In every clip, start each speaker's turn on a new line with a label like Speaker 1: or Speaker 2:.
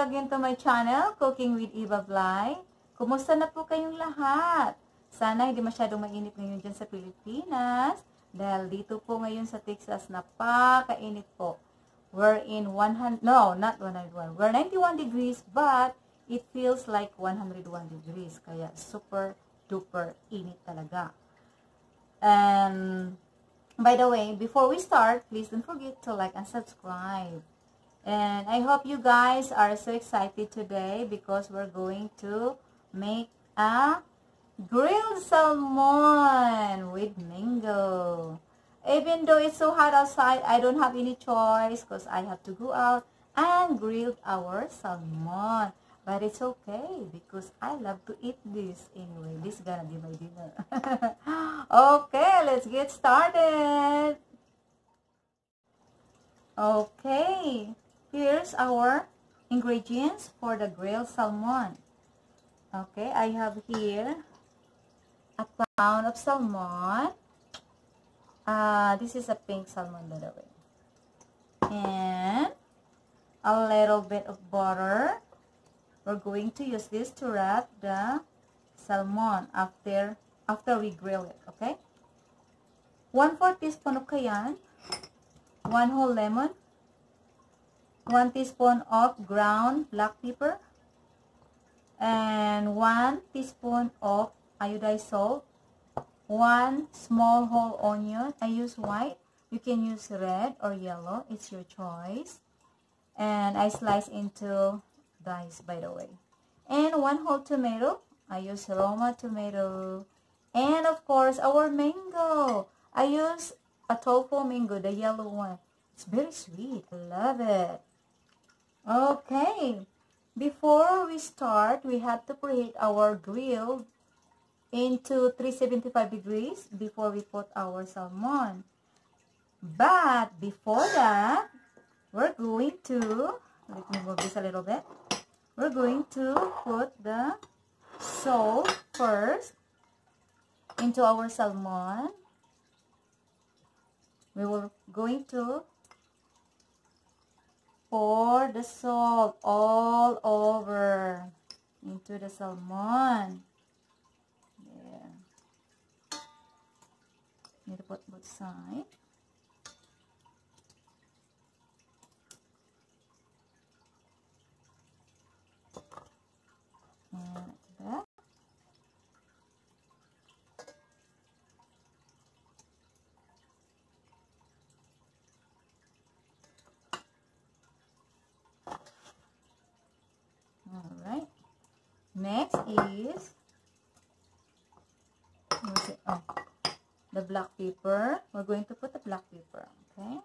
Speaker 1: again to my channel, Cooking with Eva Vlog. Kumusta na po kayong lahat? Sana hindi masyadong mainit ngayon dyan sa Pilipinas. Dahil dito po ngayon sa Texas, napakainit po. We're in 100, no, not 101. We're 91 degrees, but it feels like 101 degrees. Kaya super duper init talaga. And by the way, before we start, please don't forget to like and subscribe. And I hope you guys are so excited today because we're going to make a grilled salmon with mango. Even though it's so hot outside, I don't have any choice because I have to go out and grill our salmon. But it's okay because I love to eat this anyway. This is gonna be my dinner. Okay, let's get started. Okay. Here's our ingredients for the grilled salmon. Okay, I have here a pound of salmon. This is a pink salmon, by the way. And a little bit of butter. We're going to use this to wrap the salmon after we grill it, okay? 1/4 teaspoon of cayenne, 1 whole lemon, 1 teaspoon of ground black pepper, and 1 teaspoon of iodized salt, 1 small whole onion. I use white. You can use red or yellow. It's your choice. And I slice into dice, by the way. And 1 whole tomato. I use Roma tomato. And of course, our mango. I use Atulfu mango, the yellow one. It's very sweet. I love it. Okay, before we start, we have to preheat our grill into 375 degrees before we put our salmon. But before that, we're going to, let me move this a little bit. We're going to put the salt first into our salmon. We were going to pour the salt all over into the salmon. There. Need to put both sides. And like that. Alright, next is, what's it? Oh, the black pepper. We're going to put the black pepper, okay?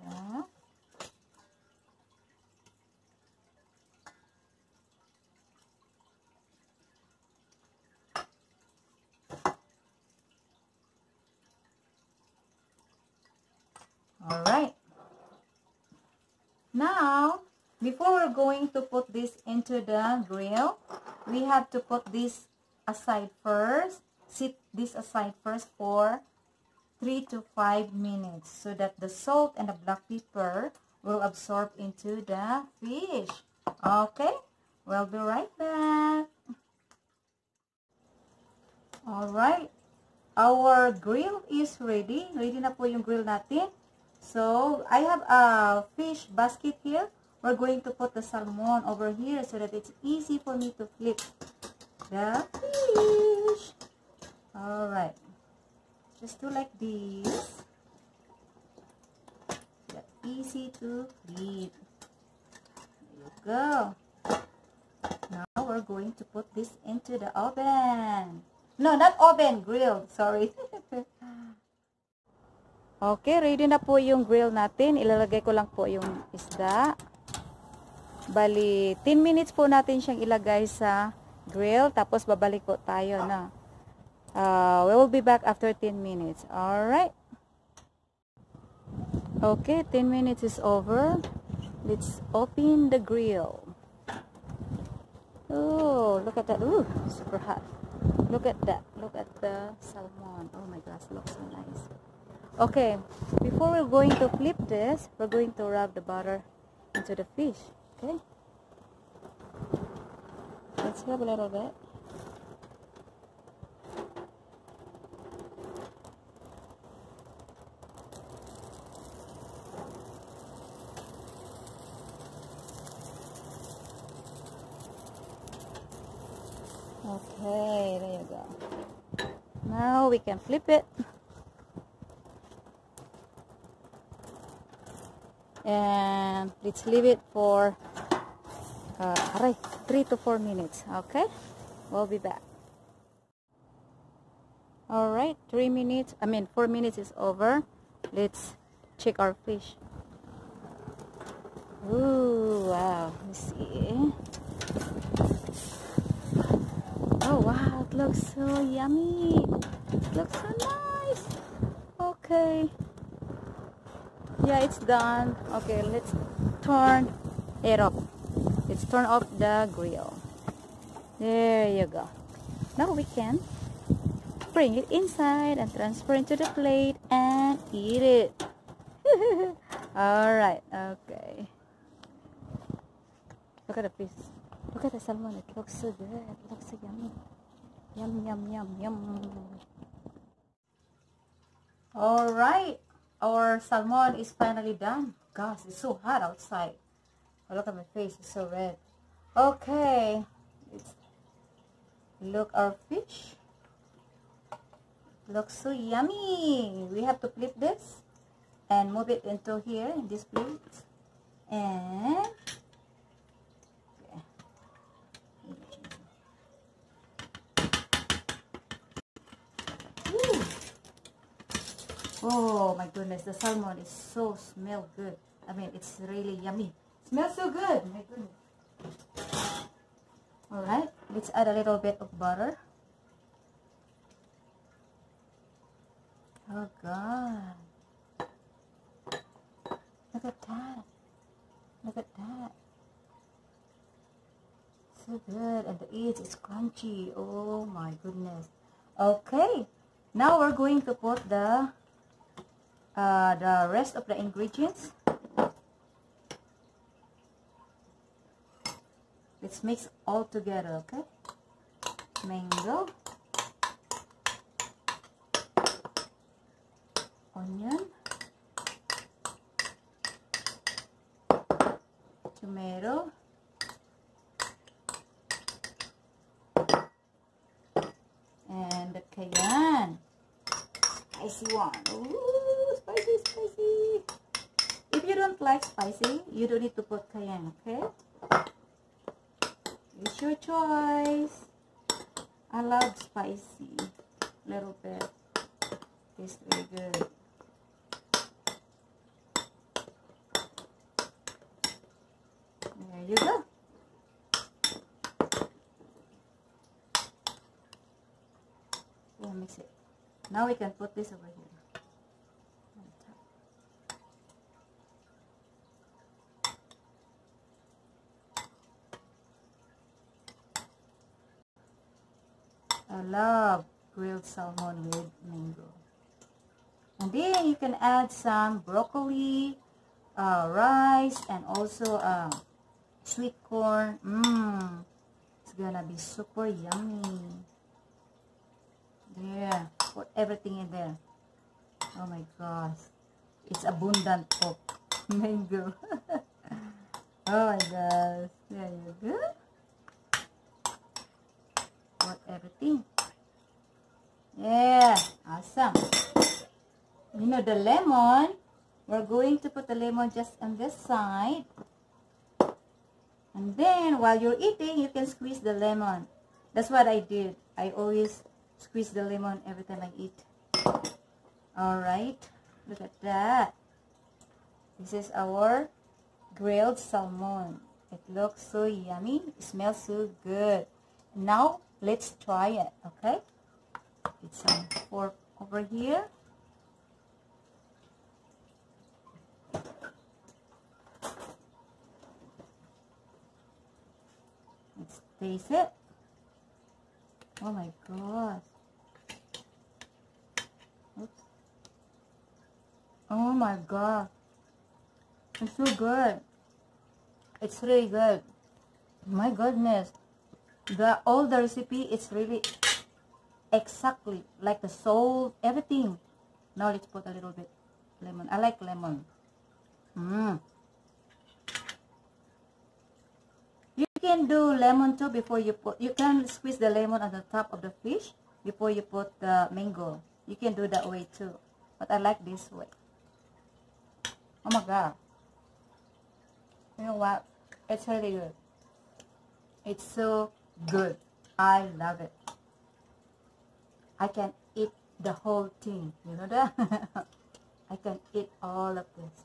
Speaker 1: And alright, now before we're going to put this into the grill, we have to put this aside first, sit this aside first for 3 to 5 minutes so that the salt and the black pepper will absorb into the fish. Okay, we'll be right back. Alright, our grill is ready. Ready na po yung grill natin. So, I have a fish basket here. We're going to put the salmon over here so that it's easy for me to flip the fish. Alright. Just do like this. That's easy to flip. There you go. Now, we're going to put this into the oven. No, not oven, grill. Sorry. Okay, ready na po yung grill natin. Ilalagay ko lang po yung isda. Bali, 10 minutes po natin siyang ilagay sa grill. Tapos, babalik po tayo na. We will be back after 10 minutes. Alright. Okay, 10 minutes is over. Let's open the grill. Oh, look at that. Ooh, super hot. Look at that. Look at the salmon. Oh my gosh, looks so nice. Okay, before we're going to flip this, we're going to rub the butter into the fish. Okay, let's rub a little bit. Okay, there you go. Now we can flip it. And let's leave it for 3 to 4 minutes. Okay, we'll be back. All right, 4 minutes is over. Let's check our fish. Ooh, wow, let's see. Oh wow, it looks so yummy. It looks so nice. Okay, yeah, it's done. Okay, let's turn it off. Let's turn off the grill. There you go. Now we can bring it inside and transfer into the plate and eat it. Alright, okay. Look at the fish. Look at the salmon. It looks so good. It looks so yummy. Yum, yum, yum, yum. Alright. Our salmon is finally done. Gosh, it's so hot outside. Oh, look at my face. It's so red. Okay. Let's look our fish. Looks so yummy. We have to flip this and move it into here in this plate. And oh my goodness, the salmon is so smell good. I mean, it's really yummy. Smells so good. My goodness. Alright, let's add a little bit of butter. Oh God. Look at that. Look at that. So good. And the edge is crunchy. Oh my goodness. Okay. Now we're going to put the rest of the ingredients. Let's mix all together, okay? Mango, onion, tomato, and the cayenne. Spicy one. Ooh, spicy, spicy. If you don't like spicy, you don't need to put cayenne, okay? It's your choice. I love spicy. Little bit. Tastes really good. There you go. Yeah, mix it. Now we can put this over here. I love grilled salmon with mango. And then you can add some broccoli, rice, and also sweet corn. It's gonna be super yummy. There, put everything in there. Oh my gosh, it's abundant of mango. Oh my gosh, there you go. Put everything. Yeah, awesome. You know the lemon, we're going to put the lemon just on this side. And then while you're eating, you can squeeze the lemon. That's what I did. I always squeeze the lemon every time I eat. Alright, look at that. This is our grilled salmon. It looks so yummy. It smells so good. Now, let's try it, okay? Get some fork over here. Let's Taste it. Oh my gosh. Oops. Oh my god. It's so good. It's really good. My goodness. All the recipe is really exactly like the salt, everything. Now let's put a little bit lemon. I like lemon. You can do lemon too before you put. You can squeeze the lemon on the top of the fish before you put the mango. You can do that way too. But I like this way. Oh my god. You know what? It's really good. It's so good. I love it. I can eat the whole thing. You know that? I can eat all of this.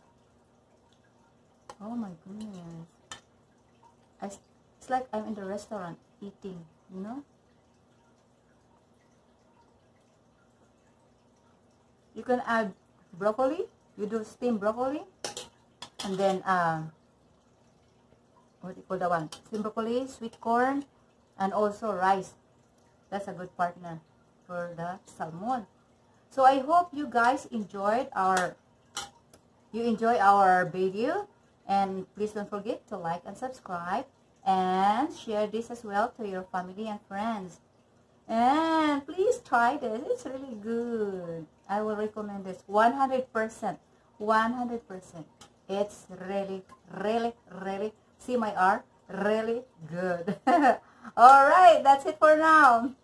Speaker 1: Oh my goodness. It's like I'm in the restaurant eating, you know? You can add broccoli. You do steamed broccoli. And then, what do you call that one? Steamed broccoli, sweet corn, and also rice. That's a good partner for the salmon. So I hope you guys enjoyed our video, and please don't forget to like and subscribe and share this as well to your family and friends. And please try this. It's really good. I will recommend this 100%. 100%. It's really, really, really, see my R, really good. Alright, that's it for now.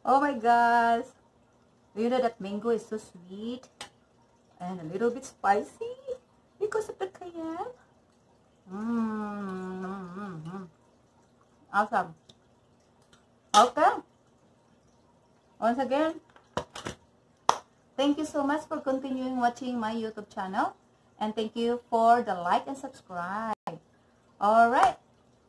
Speaker 1: Oh my gosh. You know that mango is so sweet and a little bit spicy because of the cayenne. Awesome. Okay. Once again, thank you so much for continuing watching my YouTube channel. And thank you for the like and subscribe. Alright.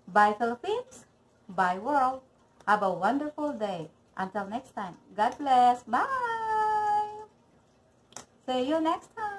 Speaker 1: Bye Philippines. Bye world. Have a wonderful day. Until next time. God bless. Bye. See you next time.